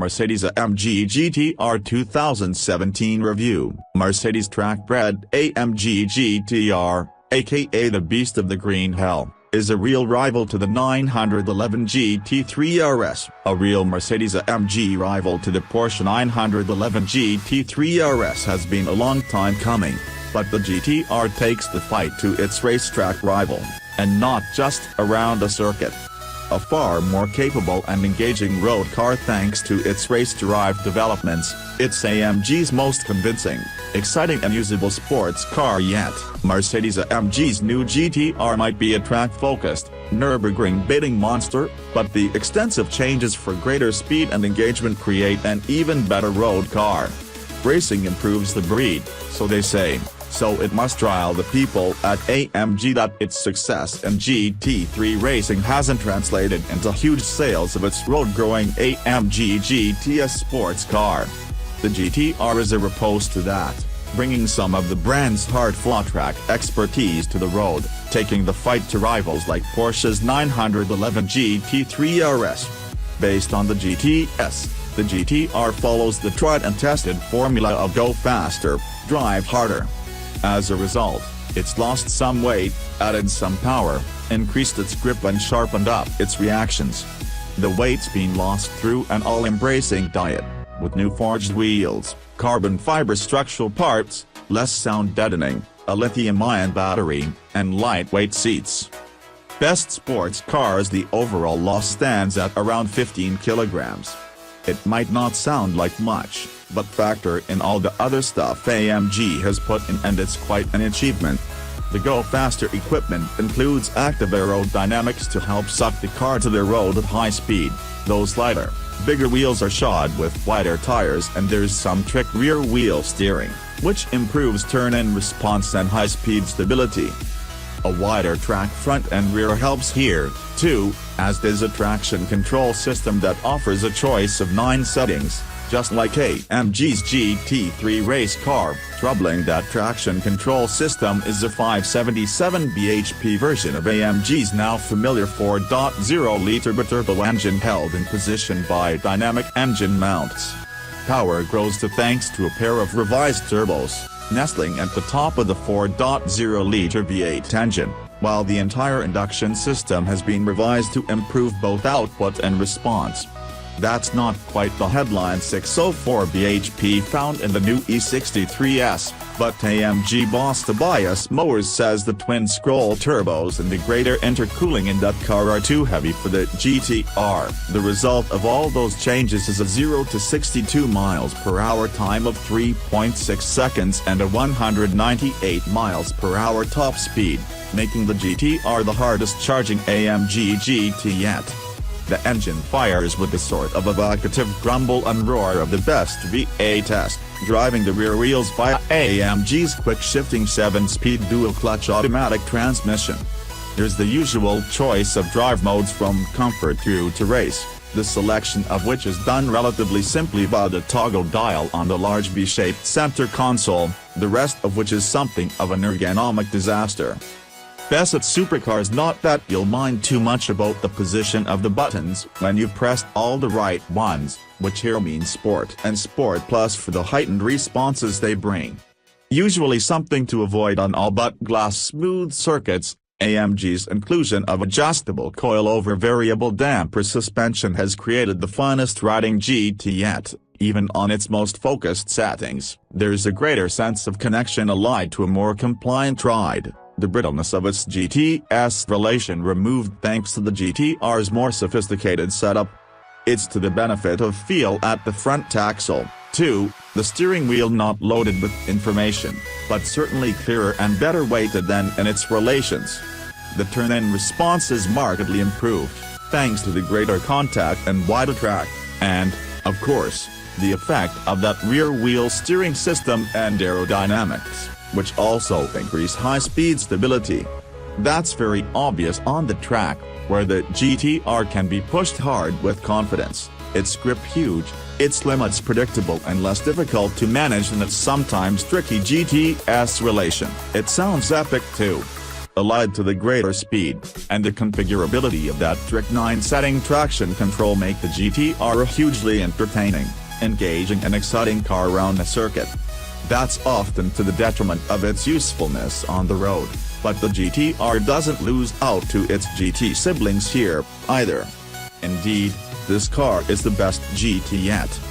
Mercedes AMG GT R 2017 review. Mercedes track-bred AMG GT R, aka the Beast of the Green Hell, is a real rival to the 911 GT3 RS, a real Mercedes AMG rival to the Porsche 911 GT3 RS has been a long time coming, but the GT R takes the fight to its racetrack rival, and not just around a circuit. A far more capable and engaging road car thanks to its race-derived developments, it's AMG's most convincing, exciting and usable sports car yet. Mercedes AMG's new GT R might be a track-focused, Nürburgring-baiting monster, but the extensive changes for greater speed and engagement create an even better road car. Racing improves the breed, so they say. So it must rile the people at AMG that its success in GT3 racing hasn't translated into huge sales of its road-growing AMG GT S sports car. The GT R is a riposte to that, bringing some of the brand's hard-fought track expertise to the road, taking the fight to rivals like Porsche's 911 GT3 RS. Based on the GT S, the GT R follows the tried-and-tested formula of go faster, drive harder. As a result, it's lost some weight, added some power, increased its grip and sharpened up its reactions. The weight's been lost through an all-embracing diet, with new forged wheels, carbon fiber structural parts, less sound deadening, a lithium-ion battery, and lightweight seats. Best sports cars, the overall loss stands at around 15 kilograms. It might not sound like much, but factor in all the other stuff AMG has put in and it's quite an achievement. The Go Faster equipment includes active aerodynamics to help suck the car to the road at high speed. Those lighter, bigger wheels are shod with wider tires and there's some trick rear wheel steering, which improves turn-in response and high-speed stability. A wider track front and rear helps here, too, as does a traction control system that offers a choice of 9 settings, just like AMG's GT3 race car. Troubling that traction control system is a 577 bhp version of AMG's now familiar 4.0-liter biturbo engine held in position by dynamic engine mounts. Power grows thanks to a pair of revised turbos, nestling at the top of the 4.0-liter V8 engine, while the entire induction system has been revised to improve both output and response. That's not quite the headline 604 bhp found in the new E63s, but AMG boss Tobias Mowers says the twin-scroll turbos and the greater intercooling in that car are too heavy for the GT R. The result of all those changes is a 0 to 62 miles per hour time of 3.6 seconds and a 198 miles per hour top speed, making the GT R the hardest charging AMG GT yet. The engine fires with the sort of evocative grumble and roar of the best V8 test, driving the rear wheels via AMG's quick-shifting 7-speed dual-clutch automatic transmission. There's the usual choice of drive modes from comfort through to race, the selection of which is done relatively simply via the toggle dial on the large V-shaped center console, the rest of which is something of an ergonomic disaster. Best at supercars not that you'll mind too much about the position of the buttons when you've pressed all the right ones, which here means Sport and Sport Plus for the heightened responses they bring. Usually something to avoid on all but glass smooth circuits, AMG's inclusion of adjustable coil-over variable damper suspension has created the finest riding GT yet. Even on its most focused settings, there's a greater sense of connection allied to a more compliant ride. The brittleness of its GT-S relation removed thanks to the GT R's more sophisticated setup. It's to the benefit of feel at the front axle, too, the steering wheel not loaded with information, but certainly clearer and better weighted than in its relations. The turn-in response is markedly improved, thanks to the greater contact and wider track, and, of course, the effect of that rear wheel steering system and aerodynamics, which also increase high-speed stability. That's very obvious on the track, where the GT R can be pushed hard with confidence, its grip huge, its limits predictable and less difficult to manage than its sometimes tricky GT S relation. It sounds epic too. allied to the greater speed, and the configurability of that trick 9-setting traction control make the GT-R a hugely entertaining, engaging and exciting car around the circuit. That's often to the detriment of its usefulness on the road, but the GT-R doesn't lose out to its GT siblings here, either. Indeed, this car is the best GT yet.